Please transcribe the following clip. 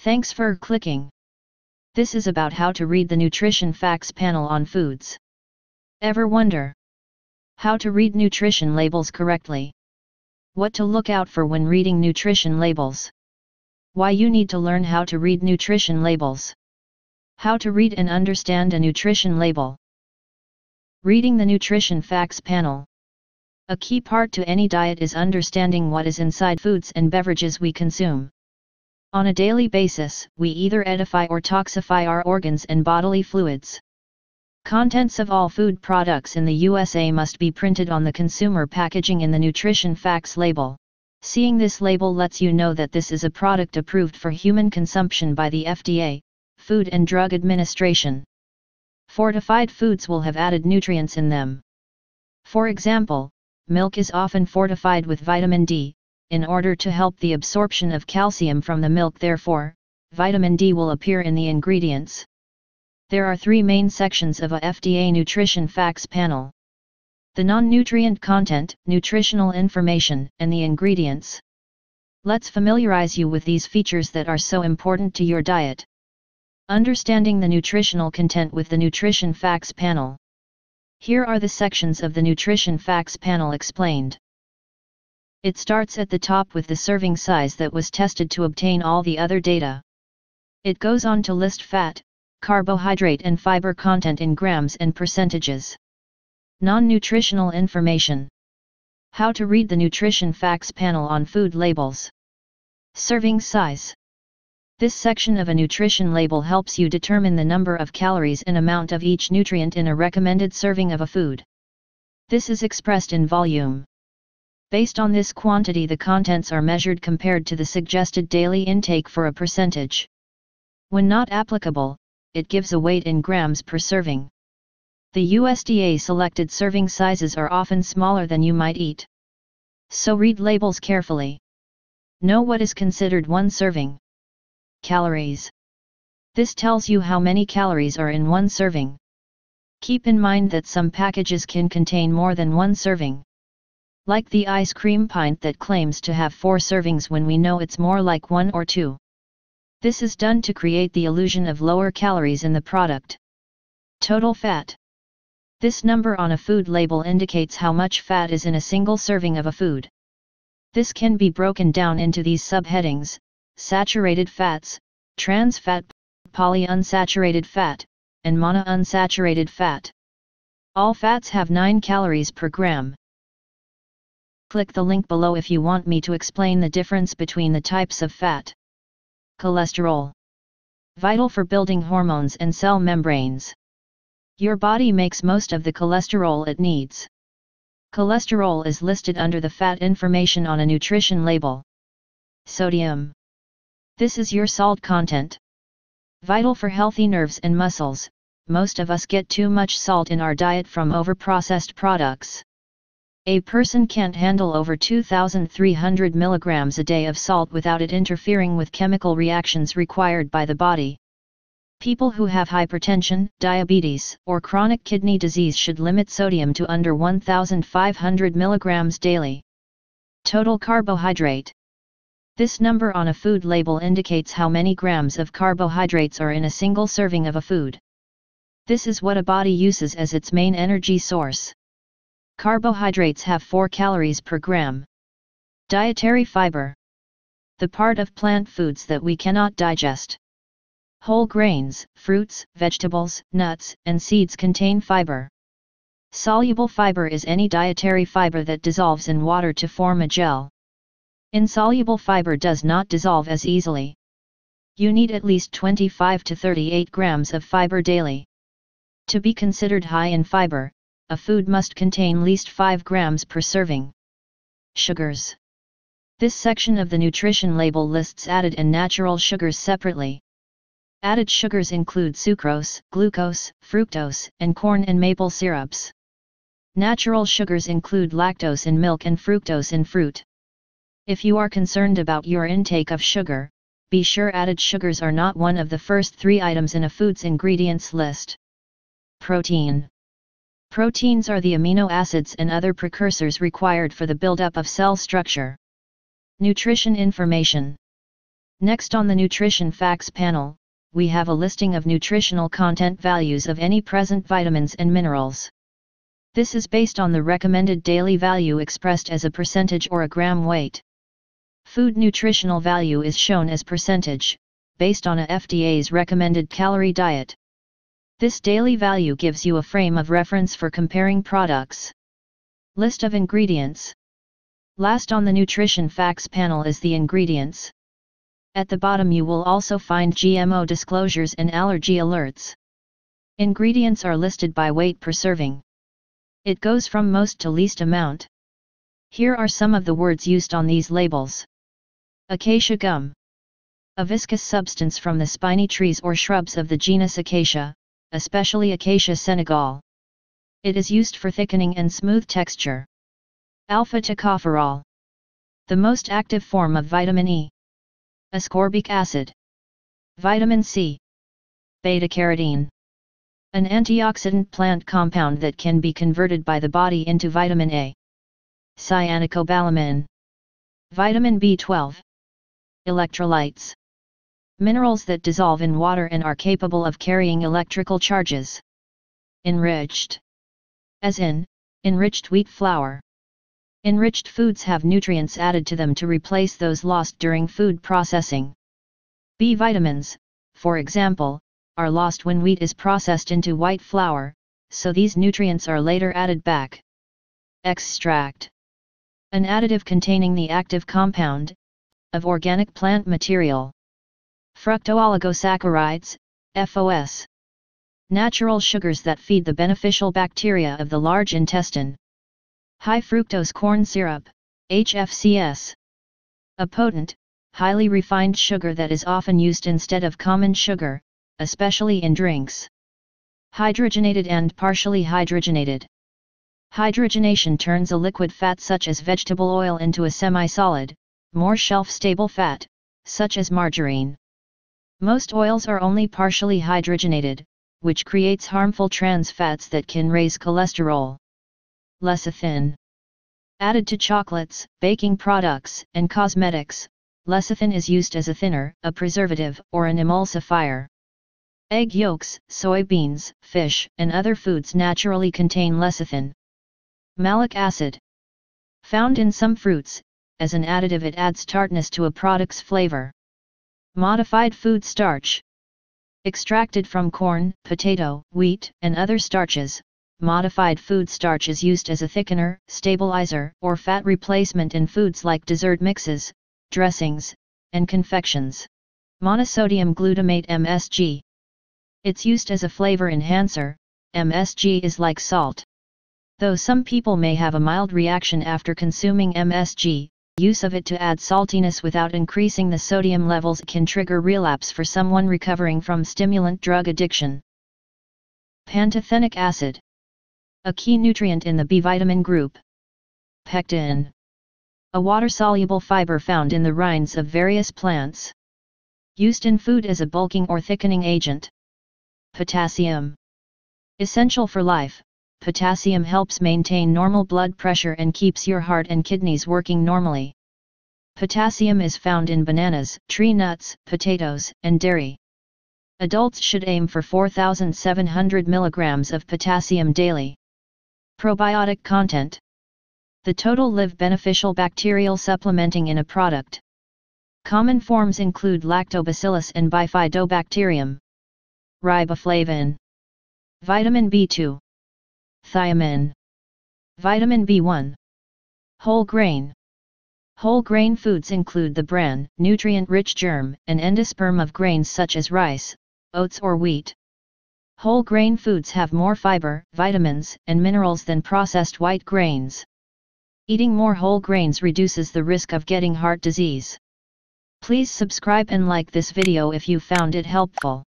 Thanks for clicking. This is about how to read the nutrition facts panel on foods. Ever wonder how to read nutrition labels correctly? What to look out for when reading nutrition labels? Why you need to learn how to read nutrition labels? How to read and understand a nutrition label. Reading the nutrition facts panel. A key part to any diet is understanding what is inside foods and beverages we consume. On a daily basis, we either edify or toxify our organs and bodily fluids. Contents of all food products in the USA must be printed on the consumer packaging in the nutrition facts label. Seeing this label lets you know that this is a product approved for human consumption by the FDA, Food and Drug Administration. Fortified foods will have added nutrients in them. For example, milk is often fortified with vitamin D, in order to help the absorption of calcium from the milk. Therefore, vitamin D will appear in the ingredients. There are three main sections of a FDA nutrition facts panel: the non-nutrient content, nutritional information, and the ingredients. Let's familiarize you with these features that are so important to your diet. Understanding the nutritional content with the nutrition facts panel. Here are the sections of the nutrition facts panel explained. It starts at the top with the serving size that was tested to obtain all the other data. It goes on to list fat, carbohydrate and fiber content in grams and percentages. Non-nutritional information. How to read the nutrition facts panel on food labels. Serving size. This section of a nutrition label helps you determine the number of calories and amount of each nutrient in a recommended serving of a food. This is expressed in volume. Based on this quantity, the contents are measured compared to the suggested daily intake for a percentage. When not applicable, it gives a weight in grams per serving. The USDA selected serving sizes are often smaller than you might eat. So read labels carefully. Know what is considered one serving. Calories. This tells you how many calories are in one serving. Keep in mind that some packages can contain more than one serving. Like the ice cream pint that claims to have 4 servings when we know it's more like 1 or 2. This is done to create the illusion of lower calories in the product. Total fat. This number on a food label indicates how much fat is in a single serving of a food. This can be broken down into these subheadings: saturated fats, trans fat, polyunsaturated fat, and monounsaturated fat. All fats have 9 calories per gram. Click the link below if you want me to explain the difference between the types of fat. Cholesterol. Vital for building hormones and cell membranes. Your body makes most of the cholesterol it needs. Cholesterol is listed under the fat information on a nutrition label. Sodium. This is your salt content. Vital for healthy nerves and muscles. Most of us get too much salt in our diet from overprocessed products. A person can't handle over 2,300 milligrams a day of salt without it interfering with chemical reactions required by the body. People who have hypertension, diabetes, or chronic kidney disease should limit sodium to under 1,500 milligrams daily. Total carbohydrate. This number on a food label indicates how many grams of carbohydrates are in a single serving of a food. This is what a body uses as its main energy source. Carbohydrates have 4 calories per gram. Dietary fiber. The part of plant foods that we cannot digest. Whole grains, fruits, vegetables, nuts, and seeds contain fiber. Soluble fiber is any dietary fiber that dissolves in water to form a gel. Insoluble fiber does not dissolve as easily. You need at least 25 to 38 grams of fiber daily. To be considered high in fiber, a food must contain least 5 grams per serving. Sugars. This section of the nutrition label lists added and natural sugars separately. Added sugars include sucrose, glucose, fructose, and corn and maple syrups. Natural sugars include lactose in milk and fructose in fruit. If you are concerned about your intake of sugar, be sure added sugars are not one of the first 3 items in a food's ingredients list. Protein. Proteins are the amino acids and other precursors required for the buildup of cell structure. Nutrition information. Next on the Nutrition Facts panel, we have a listing of nutritional content values of any present vitamins and minerals. This is based on the recommended daily value expressed as a percentage or a gram weight. Food nutritional value is shown as percentage, based on a FDA's recommended calorie diet. This daily value gives you a frame of reference for comparing products. List of ingredients. Last on the Nutrition Facts panel is the ingredients. At the bottom you will also find GMO disclosures and allergy alerts. Ingredients are listed by weight per serving. It goes from most to least amount. Here are some of the words used on these labels. Acacia gum. A viscous substance from the spiny trees or shrubs of the genus Acacia, especially Acacia senegal. It is used for thickening and smooth texture. Alpha tocopherol. The most active form of vitamin E. Ascorbic acid. Vitamin C. Beta-carotene. An antioxidant plant compound that can be converted by the body into vitamin A. Cyanocobalamin. Vitamin B12. Electrolytes. Minerals that dissolve in water and are capable of carrying electrical charges. Enriched. As in, enriched wheat flour. Enriched foods have nutrients added to them to replace those lost during food processing. B vitamins, for example, are lost when wheat is processed into white flour, so these nutrients are later added back. Extract. An additive containing the active compound of organic plant material. Fructooligosaccharides, FOS. Natural sugars that feed the beneficial bacteria of the large intestine. High fructose corn syrup, HFCS. A potent, highly refined sugar that is often used instead of common sugar, especially in drinks. Hydrogenated and partially hydrogenated. Hydrogenation turns a liquid fat such as vegetable oil into a semi-solid, more shelf-stable fat, such as margarine. Most oils are only partially hydrogenated, which creates harmful trans fats that can raise cholesterol. Lecithin. Added to chocolates, baking products, and cosmetics, lecithin is used as a thinner, a preservative, or an emulsifier. Egg yolks, soybeans, fish, and other foods naturally contain lecithin. Malic acid. Found in some fruits, as an additive it adds tartness to a product's flavor. Modified food starch. Extracted from corn, potato, wheat, and other starches, modified food starch is used as a thickener, stabilizer, or fat replacement in foods like dessert mixes, dressings, and confections. Monosodium glutamate MSG. It's used as a flavor enhancer. MSG is like salt. Though some people may have a mild reaction after consuming MSG, use of it to add saltiness without increasing the sodium levels can trigger relapse for someone recovering from stimulant drug addiction. Pantothenic acid. A key nutrient in the B vitamin group. Pectin. A water-soluble fiber found in the rinds of various plants. Used in food as a bulking or thickening agent. Potassium. Essential for life, potassium helps maintain normal blood pressure and keeps your heart and kidneys working normally. Potassium is found in bananas, tree nuts, potatoes, and dairy. Adults should aim for 4,700 milligrams of potassium daily. Probiotic content. The total live beneficial bacterial supplementing in a product. Common forms include lactobacillus and bifidobacterium. Riboflavin. Vitamin B2. Thiamine. Vitamin B1. Whole grain. Whole grain foods include the bran, nutrient-rich germ, and endosperm of grains such as rice, oats or wheat. Whole grain foods have more fiber, vitamins, and minerals than processed white grains. Eating more whole grains reduces the risk of getting heart disease. Please subscribe and like this video if you found it helpful.